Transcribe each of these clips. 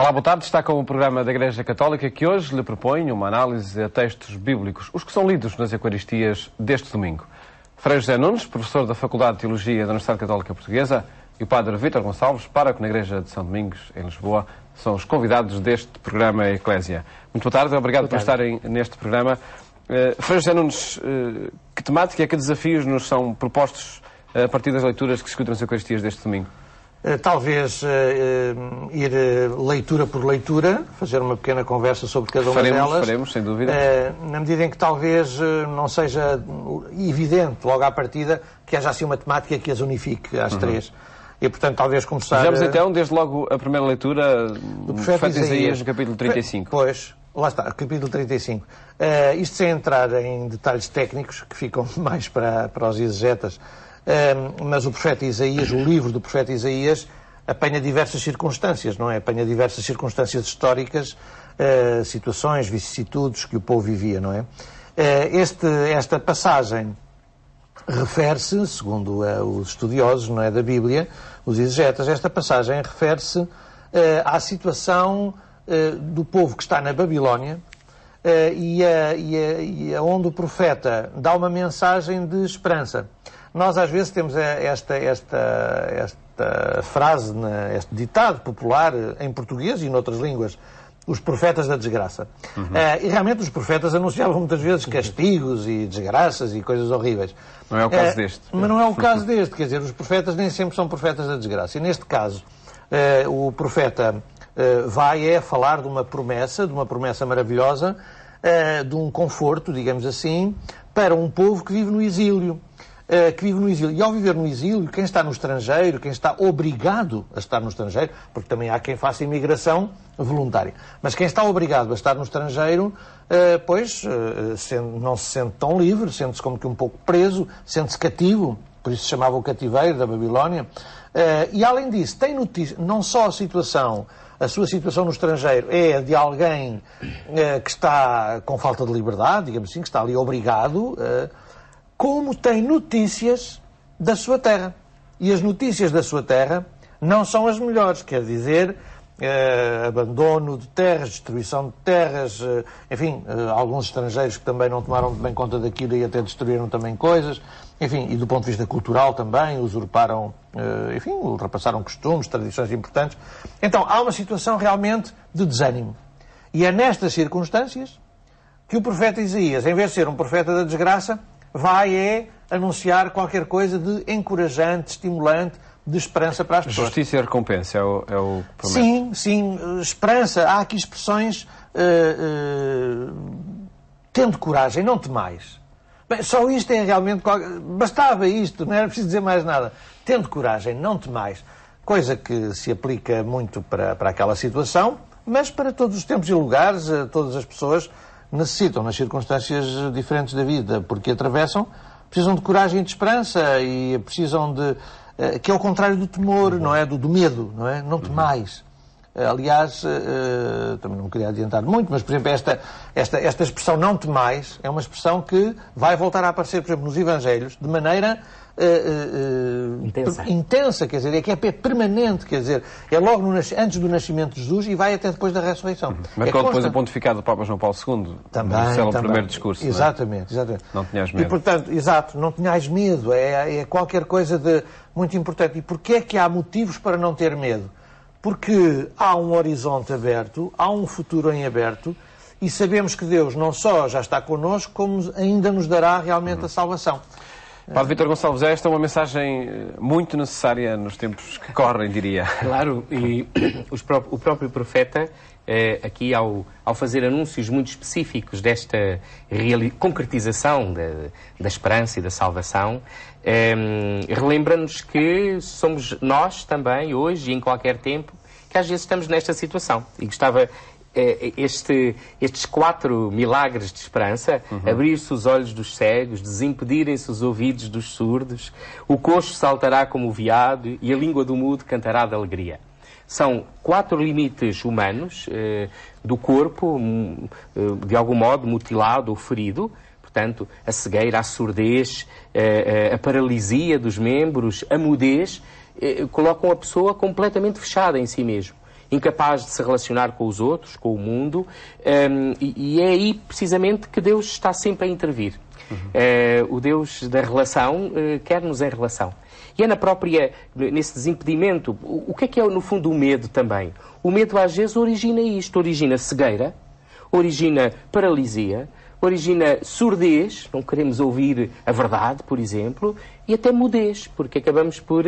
Olá, boa tarde. Está com o programa da Igreja Católica que hoje lhe propõe uma análise a textos bíblicos, os que são lidos nas Eucaristias deste domingo. Frei José Nunes, professor da Faculdade de Teologia da Universidade Católica Portuguesa, e o padre Vítor Gonçalves, pároco na Igreja de São Domingos, em Lisboa, são os convidados deste programa Eclésia. Muito boa tarde, obrigado por estarem neste programa. Frei José Nunes, que temática, que desafios nos são propostos a partir das leituras que se escutam nas Eucaristias deste domingo? Talvez ir leitura por leitura, fazer uma pequena conversa sobre cada uma delas. Faremos, sem dúvida. Na medida em que talvez não seja evidente, logo à partida, que haja assim uma temática que as unifique às três. E, portanto, talvez começar... Vejamos então, desde logo, a primeira leitura do profeta Isaías, no capítulo 35. Pois, lá está, capítulo 35. Isto sem entrar em detalhes técnicos, que ficam mais para os exegetas, mas o profeta Isaías, o livro do profeta Isaías, apanha diversas circunstâncias, não é? Apanha diversas circunstâncias históricas, situações, vicissitudes que o povo vivia, não é? Esta passagem refere-se, segundo os estudiosos, não é, da Bíblia, os exegetas, esta passagem refere-se à situação do povo que está na Babilónia e onde o profeta dá uma mensagem de esperança. Nós, às vezes, temos esta frase, este ditado popular em português e noutras línguas, os profetas da desgraça. E realmente os profetas anunciavam muitas vezes castigos e desgraças e coisas horríveis. Não é o caso deste. Mas não é o caso deste. Quer dizer, os profetas nem sempre são profetas da desgraça. E neste caso, o profeta vai falar de uma promessa maravilhosa, de um conforto, digamos assim, para um povo que vive no exílio. E ao viver no exílio, quem está no estrangeiro, quem está obrigado a estar no estrangeiro, porque também há quem faça imigração voluntária, mas quem está obrigado a estar no estrangeiro, não se sente tão livre, sente-se como que um pouco preso, sente-se cativo, por isso se chamava o cativeiro da Babilónia, e além disso, tem notícia, não só a sua situação no estrangeiro é de alguém que está com falta de liberdade, digamos assim, que está ali obrigado, como tem notícias da sua terra. E as notícias da sua terra não são as melhores, quer dizer, abandono de terras, destruição de terras, enfim, alguns estrangeiros que também não tomaram bem conta daquilo e até destruíram também coisas, enfim, e do ponto de vista cultural também, usurparam, enfim, ultrapassaram costumes, tradições importantes. Então, há uma situação realmente de desânimo. E é nestas circunstâncias que o profeta Isaías, em vez de ser um profeta da desgraça, vai anunciar qualquer coisa de encorajante, estimulante, de esperança para as pessoas. Justiça e recompensa é o que promete. Sim, esperança. Há aqui expressões tendo coragem, não temais. Bem, só isto é realmente... Bastava isto, não era preciso dizer mais nada. Tendo coragem, não temais. Coisa que se aplica muito para aquela situação, mas para todos os tempos e lugares, todas as pessoas necessitam, nas circunstâncias diferentes da vida, porque atravessam, precisam de coragem e de esperança e precisam de... que é o contrário do temor, não é? Do medo, não é? Não temais. Aliás, também não queria adiantar muito, mas, por exemplo, esta expressão não temais é uma expressão que vai voltar a aparecer, por exemplo, nos Evangelhos, de maneira intensa, quer dizer, é permanente, quer dizer, é logo antes do nascimento de Jesus e vai até depois da ressurreição. Marcou depois o pontificado do Papa João Paulo II, também, o primeiro discurso. Exatamente. Não tinhas medo. E, portanto, não tenhas medo, é qualquer coisa de muito importante. E porquê é que há motivos para não ter medo? Porque há um horizonte aberto, há um futuro em aberto, e sabemos que Deus não só já está connosco, como ainda nos dará realmente a salvação. Padre Vítor Gonçalves, esta é uma mensagem muito necessária nos tempos que correm, diria. Claro, e o próprio profeta, aqui ao fazer anúncios muito específicos desta concretização da esperança e da salvação, relembra-nos que somos nós também, hoje e em qualquer tempo, que às vezes estamos nesta situação. E gostava... estes 4 milagres de esperança, abrir-se os olhos dos cegos, desimpedirem-se os ouvidos dos surdos, o coxo saltará como o veado e a língua do mudo cantará de alegria. São 4 limites humanos do corpo, de algum modo mutilado ou ferido, portanto, a cegueira, a surdez, a paralisia dos membros, a mudez, colocam a pessoa completamente fechada em si mesmo. incapaz de se relacionar com os outros, com o mundo, e é aí precisamente que Deus está sempre a intervir. O Deus da relação quer-nos em relação. E é nesse desimpedimento, o que é no fundo o medo também? O medo às vezes origina isto, origina cegueira, origina paralisia, origina surdez, não queremos ouvir a verdade, por exemplo, e até mudez, porque acabamos por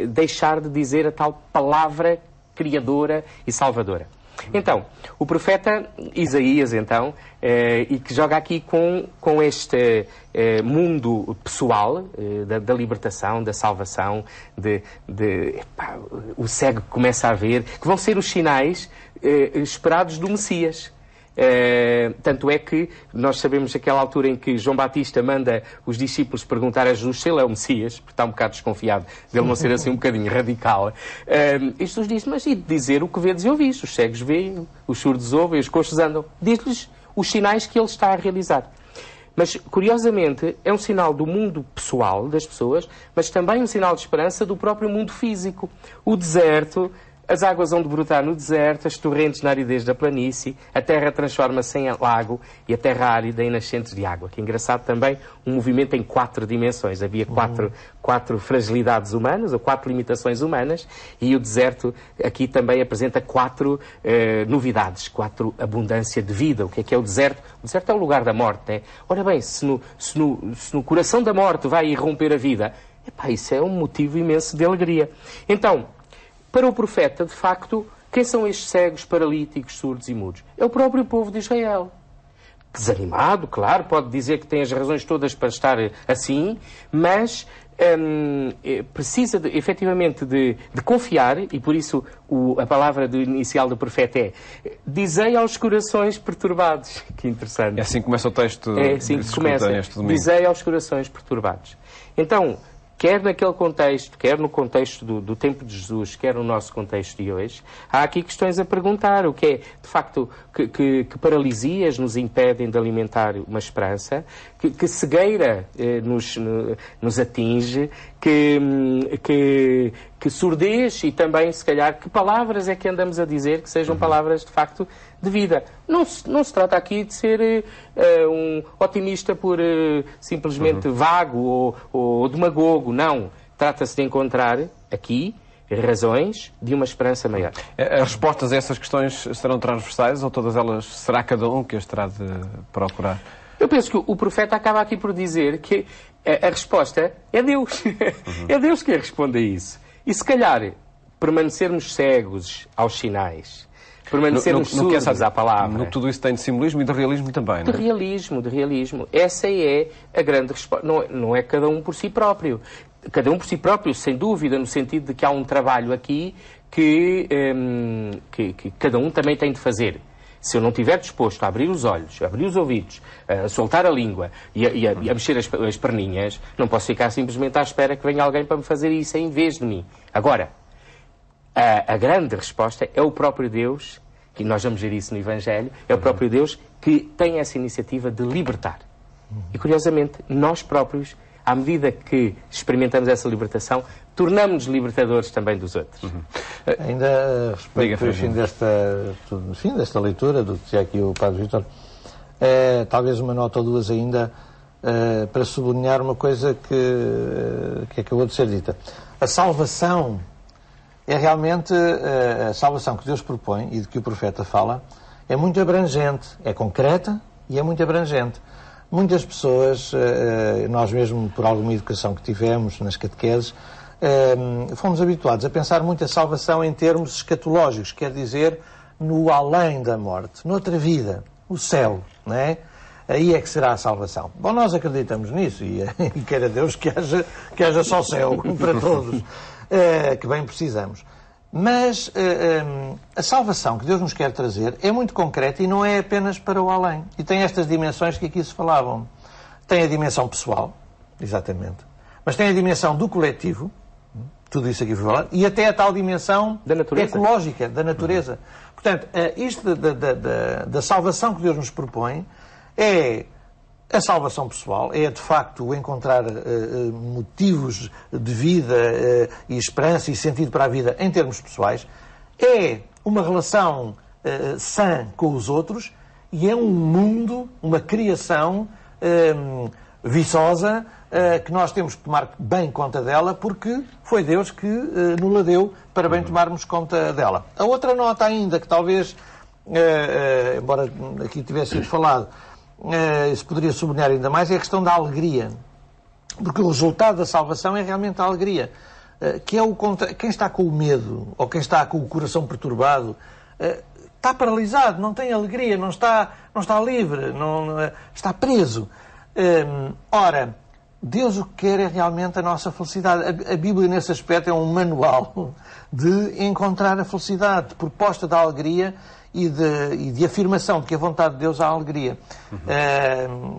deixar de dizer a tal palavra criadora e salvadora. Então, o profeta Isaías, então, e que joga aqui com este mundo pessoal da libertação, da salvação, o cego que começa a ver, que vão ser os sinais esperados do Messias. Tanto é que nós sabemos aquela altura em que João Batista manda os discípulos perguntar a Jesus se ele é o Messias, porque está um bocado desconfiado dele não ser assim um bocadinho radical. E Jesus diz, mas e de dizer o que vedes e ouvis? Os cegos veem, os surdos ouvem, os coxos andam. Diz-lhes os sinais que ele está a realizar. Mas, curiosamente, é um sinal do mundo pessoal das pessoas, mas também um sinal de esperança do próprio mundo físico. O deserto... As águas vão de brotar no deserto, as torrentes na aridez da planície, a terra transforma-se em lago e a terra árida em nascentes de água. Que é engraçado também, um movimento em 4 dimensões. Havia quatro fragilidades humanas, ou 4 limitações humanas, e o deserto aqui também apresenta 4 novidades, 4 abundância de vida. O que é o deserto? O deserto é o lugar da morte, né? Ora bem, se no coração da morte vai irromper a vida, isso é um motivo imenso de alegria. Então, para o profeta, de facto, quem são estes cegos, paralíticos, surdos e mudos? É o próprio povo de Israel. Desanimado, claro, pode dizer que tem as razões todas para estar assim, mas precisa efetivamente de confiar, e por isso a palavra inicial do profeta é dizei aos corações perturbados. Que interessante. É assim que começa o texto. É assim que começa. Dizei aos corações perturbados. Então, quer naquele contexto, quer no contexto do tempo de Jesus, quer no nosso contexto de hoje, há aqui questões a perguntar. O que é, de facto, que paralisias nos impedem de alimentar uma esperança, que cegueira nos atinge, que surdez e também, se calhar, que palavras é que andamos a dizer que sejam palavras, de facto, de vida. Não se trata aqui de ser um otimista por simplesmente vago ou demagogo, não. Trata-se de encontrar aqui razões de uma esperança maior. As respostas a essas questões serão transversais ou todas elas será cada um que as terá de procurar? Eu penso que o profeta acaba aqui por dizer que a resposta é Deus. É Deus que responde a isso. E se calhar permanecermos cegos aos sinais, permanecermos surdos à palavra. Tudo isso tem de simbolismo e de realismo também, não é? De realismo. Essa é a grande resposta. Não é cada um por si próprio. Cada um por si próprio, sem dúvida, no sentido de que há um trabalho aqui que cada um também tem de fazer. Se eu não estiver disposto a abrir os olhos, a abrir os ouvidos, a soltar a língua e a mexer as perninhas, não posso ficar simplesmente à espera que venha alguém para me fazer isso em vez de mim. Agora, a grande resposta é o próprio Deus, e nós vamos ver isso no Evangelho, é o próprio Deus que tem essa iniciativa de libertar. E, curiosamente, nós próprios, à medida que experimentamos essa libertação, tornamos-nos libertadores também dos outros. Ainda a respeito do fim desta leitura, do que dizia aqui o Padre Vítor, talvez uma nota ou duas ainda para sublinhar uma coisa que acabou de ser dita. A salvação é realmente a salvação que Deus propõe e de que o profeta fala, é muito abrangente, é concreta e é muito abrangente. Muitas pessoas, nós mesmo por alguma educação que tivemos nas catequeses, fomos habituados a pensar muito a salvação em termos escatológicos, quer dizer, no além da morte, noutra vida, o céu, não é? Aí é que será a salvação. Bom, nós acreditamos nisso e queira Deus que haja só céu para todos, que bem precisamos. Mas a salvação que Deus nos quer trazer é muito concreta e não é apenas para o além. E tem estas dimensões que aqui se falavam. Tem a dimensão pessoal, exatamente, mas tem a dimensão do coletivo, tudo isso aqui foi falado, e até a tal dimensão ecológica, da natureza. Portanto, isto da salvação que Deus nos propõe é a salvação pessoal, é de facto o encontrar motivos de vida e esperança e sentido para a vida em termos pessoais, é uma relação sã com os outros e é um mundo, uma criação viçosa, que nós temos que tomar bem conta dela, porque foi Deus que nos a deu para bem tomarmos conta dela. A outra nota ainda, que talvez, embora aqui tivesse sido falado, se poderia sublinhar ainda mais, é a questão da alegria. Porque o resultado da salvação é realmente a alegria. Que é quem está com o medo, ou quem está com o coração perturbado, está paralisado, não tem alegria, não está livre, está preso. Ora, Deus o que quer é realmente a nossa felicidade. A Bíblia, nesse aspecto, é um manual de encontrar a felicidade, de proposta da alegria e de afirmação de que a vontade de Deus há alegria.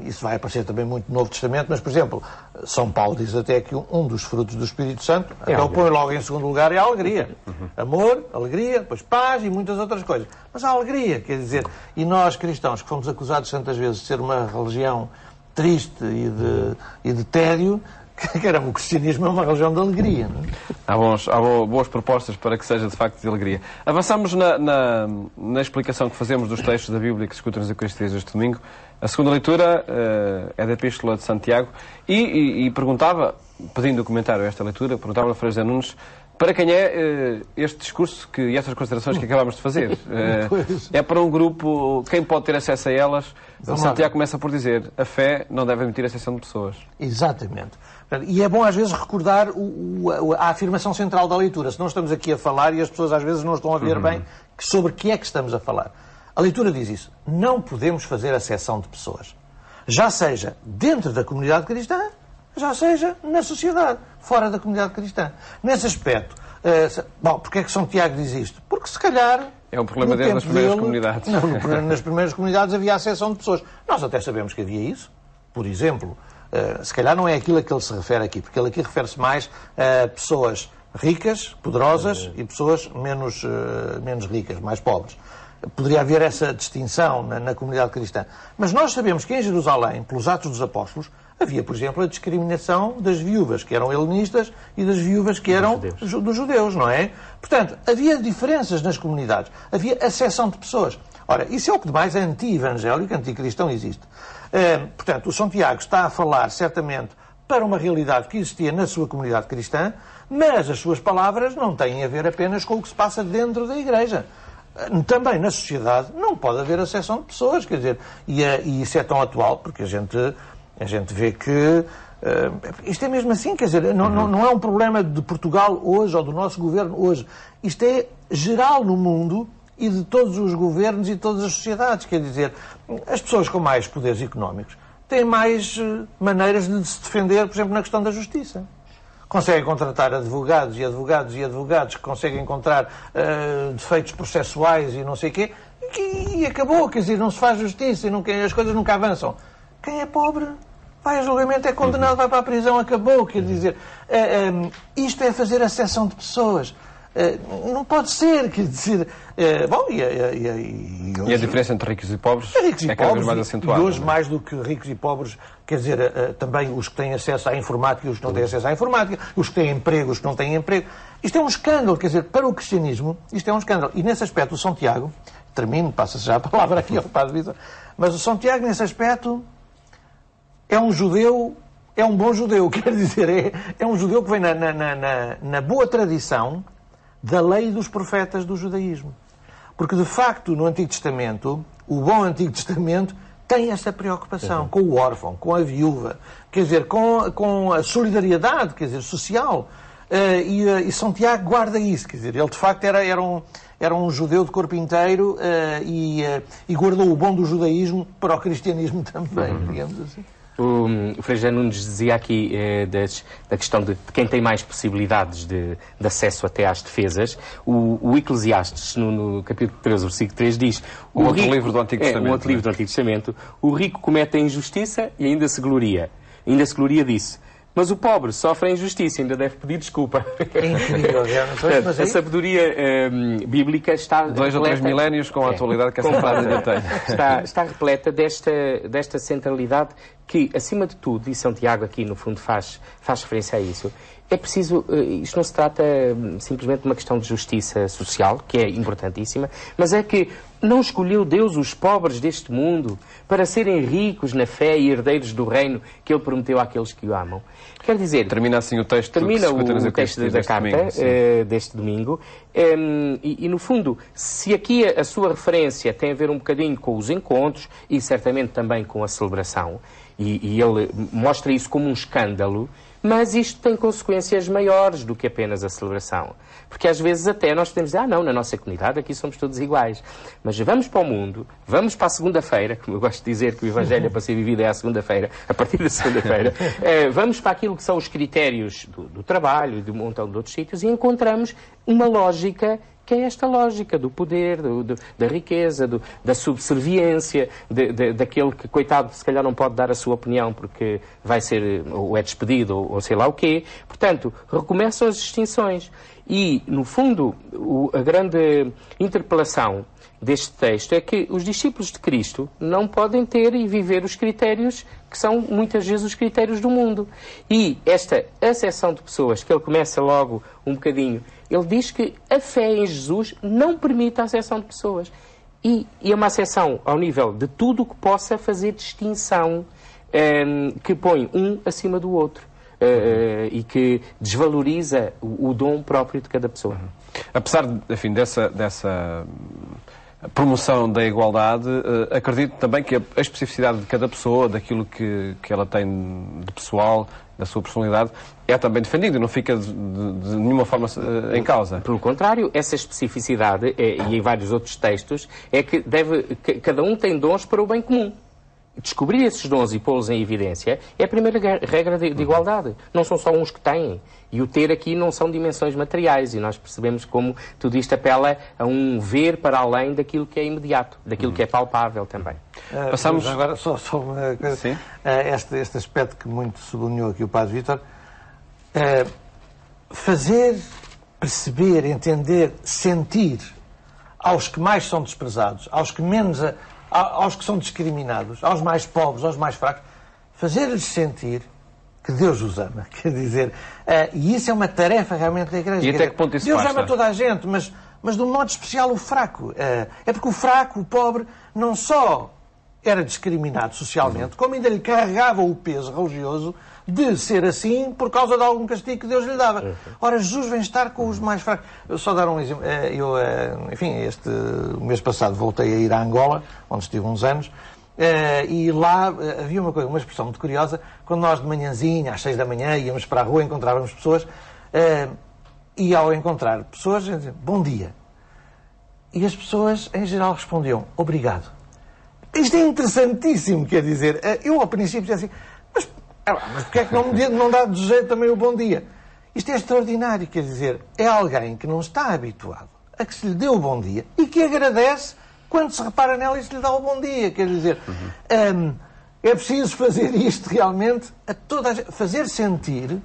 Isso vai aparecer também muito no Novo Testamento, mas, por exemplo, São Paulo diz até que um dos frutos do Espírito Santo, até o põe logo em segundo lugar, é a alegria. Amor, alegria, depois paz e muitas outras coisas. Mas a alegria, quer dizer, e nós cristãos, que fomos acusados tantas vezes de ser uma religião triste e de tédio, que era o cristianismo é uma religião de alegria. Não é? Há boas propostas para que seja de facto de alegria. Avançamos na explicação que fazemos dos textos da Bíblia que se escutam nas Eucaristias este domingo. A segunda leitura é da Epístola de Santiago e perguntava, pedindo o comentário a esta leitura, perguntava a Frei José Nunes para quem é este discurso e estas considerações que acabámos de fazer. É para um grupo, quem pode ter acesso a elas? Santiago começa por dizer, a fé não deve admitir a exceção de pessoas. Exatamente. E é bom às vezes recordar a afirmação central da leitura, senão estamos aqui a falar e as pessoas às vezes não estão a ver bem sobre que é que estamos a falar. A leitura diz isso. Não podemos fazer acepção de pessoas. Já seja dentro da comunidade cristã, já seja na sociedade, fora da comunidade cristã. Nesse aspecto, porque é que São Tiago diz isto? Porque se calhar... É um problema dele nas primeiras comunidades. Não, nas primeiras comunidades havia acepção de pessoas. Nós até sabemos que havia isso. Por exemplo, se calhar não é aquilo a que ele se refere aqui, porque ele aqui refere-se mais a pessoas ricas, poderosas, e pessoas menos ricas, mais pobres. Poderia haver essa distinção na comunidade cristã. Mas nós sabemos que em Jerusalém, pelos Atos dos Apóstolos, havia, por exemplo, a discriminação das viúvas que eram helenistas e das viúvas que eram dos judeus, não é? Portanto, havia diferenças nas comunidades. Havia acessão de pessoas. Ora, isso é o que de mais anti-evangélico, anticristão existe. Portanto, o São Tiago está a falar, certamente, para uma realidade que existia na sua comunidade cristã, mas as suas palavras não têm a ver apenas com o que se passa dentro da Igreja. Também na sociedade não pode haver acessão de pessoas, quer dizer, e isso é tão atual, porque a gente vê que isto é mesmo assim, quer dizer, não é um problema de Portugal hoje ou do nosso governo hoje. Isto é geral no mundo e de todos os governos e de todas as sociedades. Quer dizer, as pessoas com mais poderes económicos têm mais maneiras de se defender, por exemplo, na questão da justiça. Conseguem contratar advogados que conseguem encontrar defeitos processuais e não sei o quê, e acabou, quer dizer, não se faz justiça e as coisas nunca avançam. Quem é pobre vai a julgamento, é condenado, vai para a prisão, acabou, quer dizer, isto é fazer acessão de pessoas. Não pode ser, quer dizer... E a diferença entre ricos e pobres é cada vez mais acentuada. E hoje, mais do que ricos e pobres, quer dizer, também os que têm acesso à informática e os que não têm acesso à informática, os que têm emprego, os que não têm emprego. Isto é um escândalo, quer dizer, para o cristianismo, isto é um escândalo. E nesse aspecto, o São Tiago, termino, passa-se já a palavra aqui ao Padre Vítor, mas o São Tiago, nesse aspecto, é um judeu... É um bom judeu, quer dizer, é um judeu que vem na boa tradição da lei e dos profetas do judaísmo. Porque, de facto, no Antigo Testamento, o bom Antigo Testamento tem essa preocupação com o órfão, com a viúva, quer dizer, com a solidariedade, quer dizer, social. E São Tiago guarda isso, quer dizer, ele, de facto, era um judeu de corpo inteiro e guardou o bom do judaísmo para o cristianismo também, digamos assim. O Frei José Nunes dizia aqui da questão de quem tem mais possibilidades de acesso até às defesas. O Eclesiastes, no capítulo 13, versículo 3, diz... Um outro livro do Antigo Testamento. Um outro livro do Antigo Testamento. O rico comete a injustiça e ainda se gloria. Ainda se gloria disso. Mas o pobre sofre a injustiça, ainda deve pedir desculpa. É incrível, A sabedoria bíblica está 2 ou 3 milénios com a atualidade que essa frase tem. Está repleta desta centralidade que, acima de tudo, e São Tiago aqui no fundo faz referência a isso, é preciso, isto não se trata simplesmente de uma questão de justiça social, que é importantíssima, mas é que não escolheu Deus os pobres deste mundo para serem ricos na fé e herdeiros do reino que Ele prometeu àqueles que o amam. Quer dizer... Termina assim o texto da carta deste domingo. E, no fundo, se aqui a sua referência tem a ver um bocadinho com os encontros e certamente também com a celebração, e ele mostra isso como um escândalo, mas isto tem consequências maiores do que apenas a celebração. Porque às vezes até nós podemos dizer, não, na nossa comunidade aqui somos todos iguais. Mas vamos para o mundo, vamos para a segunda-feira, como eu gosto de dizer que o Evangelho é para ser vivido é à segunda-feira, a partir da segunda-feira, vamos para aquilo que são os critérios do trabalho e de um montão de outros sítios e encontramos uma lógica que é esta lógica do poder, da riqueza, da subserviência, daquele que, coitado, se calhar não pode dar a sua opinião porque vai ser, ou é despedido, ou sei lá o quê. Portanto, recomeçam as distinções. E, no fundo, a grande interpelação deste texto é que os discípulos de Cristo não podem ter e viver os critérios que são, muitas vezes, os critérios do mundo. E esta acessão de pessoas, que ele começa logo um bocadinho, ele diz que a fé em Jesus não permite a acessão de pessoas. E é uma acessão ao nível de tudo o que possa fazer distinção, que põe um acima do outro. E que desvaloriza o dom próprio de cada pessoa. Apesar, enfim, dessa promoção da igualdade, acredito também que a especificidade de cada pessoa, daquilo que ela tem de pessoal, da sua personalidade, é também defendida, não fica de nenhuma forma em causa. Pelo contrário, essa especificidade, e em vários outros textos, é que cada um tem dons para o bem comum. Descobrir esses dons e pô-los em evidência é a primeira regra de igualdade. Não são só uns que têm. E o ter aqui não são dimensões materiais. E nós percebemos como tudo isto apela a um ver para além daquilo que é imediato, daquilo que é palpável também. Passamos agora só uma coisa. Sim? Este aspecto que muito sublinhou aqui o Padre Vítor. Fazer, perceber, entender, sentir aos que mais são desprezados, aos que menos... aos que são discriminados, aos mais pobres, aos mais fracos, fazer-lhes sentir que Deus os ama. Quer dizer, e isso é uma tarefa realmente da Igreja. E até que ponto isso Deus ama toda a gente, mas de um modo especial o fraco. É porque o fraco, o pobre, não só era discriminado socialmente, como ainda lhe carregava o peso religioso de ser assim por causa de algum castigo que Deus lhe dava. Ora, Jesus vem estar com os mais fracos. Eu só dar um exemplo. Enfim, o mês passado voltei a ir a Angola, onde estive uns anos, e lá havia uma expressão muito curiosa. Quando nós de manhãzinha, às 6 da manhã, íamos para a rua, encontrávamos pessoas, e ao encontrar pessoas, diziam, bom dia. E as pessoas, em geral, respondiam, obrigado. Isto é interessantíssimo, quer dizer, eu ao princípio dizia assim, mas porquê é que não dá de jeito também o bom dia? Isto é extraordinário, quer dizer, é alguém que não está habituado a que se lhe dê o bom dia e que agradece quando se repara nela e se lhe dá o bom dia, quer dizer, é preciso fazer isto realmente, fazer sentir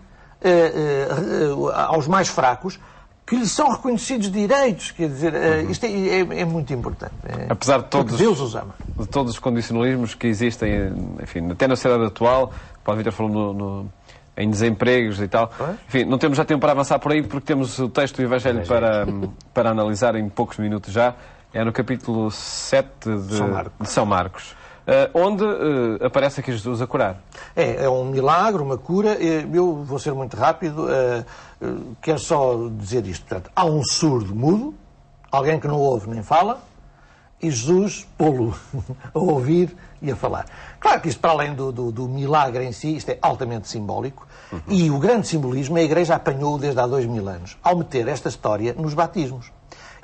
aos mais fracos que lhes são reconhecidos direitos, quer dizer, isto é muito importante. Apesar de todos, Deus os ama. De todos os condicionalismos que existem, enfim, até na sociedade atual, o Padre Vítor falou em desempregos e tal. Enfim, não temos já tempo para avançar por aí, porque temos o texto do Evangelho para analisar em poucos minutos já. É no capítulo 7 de São Marcos. Onde aparece aqui Jesus a curar. É um milagre, uma cura. Eu vou ser muito rápido. Quero só dizer isto. Portanto, há um surdo mudo, alguém que não ouve nem fala, e Jesus pô-lo a ouvir e a falar. Claro que isto, para além do milagre em si, isto é altamente simbólico, e o grande simbolismo a Igreja apanhou desde há 2000 anos, ao meter esta história nos batismos.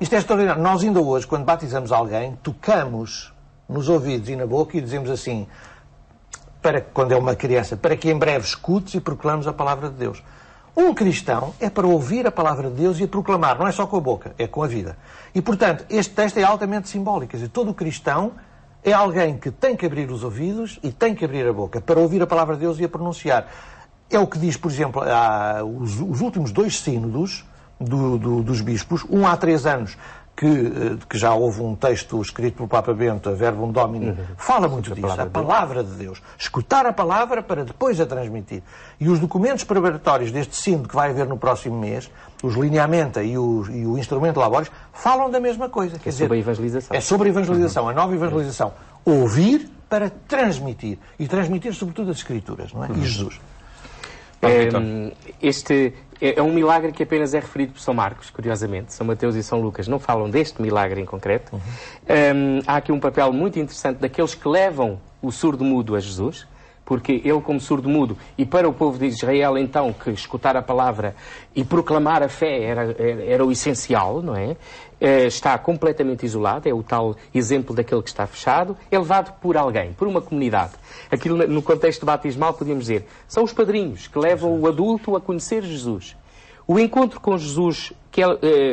Isto é extraordinário. Nós ainda hoje, quando batizamos alguém, tocamos nos ouvidos e na boca e dizemos assim, quando é uma criança, para que em breve escutes e proclames a palavra de Deus. Um cristão é para ouvir a palavra de Deus e a proclamar, não é só com a boca, é com a vida. E, portanto, este texto é altamente simbólico. Quer dizer, todo cristão é alguém que tem que abrir os ouvidos e tem que abrir a boca para ouvir a palavra de Deus e a pronunciar. É o que diz, por exemplo, os últimos 2 sínodos dos bispos, um há 3 anos, que já houve um texto escrito pelo Papa Bento, a Verbum Domini, fala muito disso, a palavra de Deus. Escutar a palavra para depois a transmitir. E os documentos preparatórios deste sínodo que vai haver no próximo mês, os Lineamenta e o Instrumento Laboris, falam da mesma coisa. Quer dizer, sobre a evangelização. É sobre a evangelização, a nova evangelização. Ouvir para transmitir. E transmitir, sobretudo, as Escrituras, não é? E Jesus. Este é um milagre que apenas é referido por São Marcos, curiosamente. São Mateus e São Lucas não falam deste milagre em concreto. Há aqui um papel muito interessante daqueles que levam o surdo-mudo a Jesus, porque ele, como surdo-mudo, e para o povo de Israel, então, que escutar a palavra e proclamar a fé era o essencial, não é? Está completamente isolado, é o tal exemplo daquele que está fechado, é levado por alguém, por uma comunidade. Aquilo, no contexto batismal, podíamos dizer, são os padrinhos que levam o adulto a conhecer Jesus. O encontro com Jesus,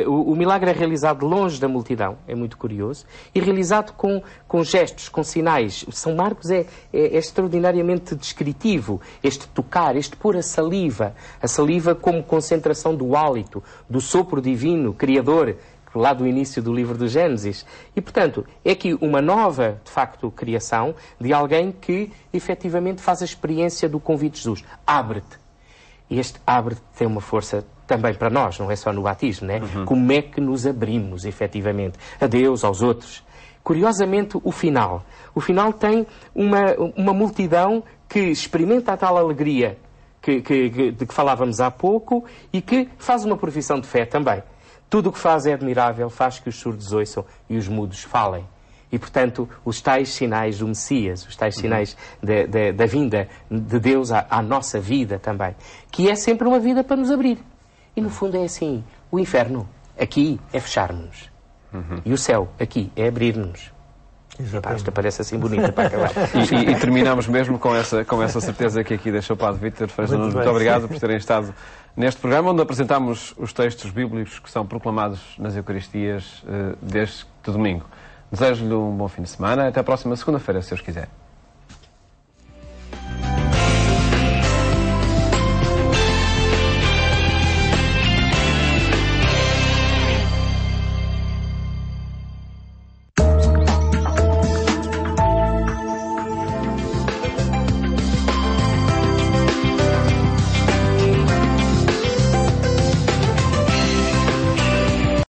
o milagre é realizado longe da multidão, é muito curioso, e realizado com gestos, com sinais. São Marcos é extraordinariamente descritivo, este tocar, este pôr a saliva como concentração do hálito, do sopro divino, criador, lá do início do livro do Gênesis. E, portanto, é aqui uma nova, de facto, criação de alguém que, efetivamente, faz a experiência do convite de Jesus. Abre-te. E este abre-te tem uma força também para nós, não é só no batismo, né? Como é que nos abrimos, efetivamente, a Deus, aos outros. Curiosamente, o final tem uma multidão que experimenta a tal alegria de que falávamos há pouco e que faz uma profissão de fé também. Tudo o que faz é admirável, faz que os surdos ouçam e os mudos falem. E, portanto, os tais sinais do Messias, os tais sinais da vinda de Deus à nossa vida também, que é sempre uma vida para nos abrir. E, no fundo, é assim, o inferno, aqui, é fechar-nos. E o céu, aqui, é abrir-nos. Isto parece assim bonito para acabar. E terminamos mesmo com essa certeza que aqui deixou o Padre Vítor. Muito obrigado por terem estado neste programa, onde apresentamos os textos bíblicos que são proclamados nas Eucaristias deste domingo. Desejo-lhe um bom fim de semana. Até a próxima segunda-feira, se Deus quiser.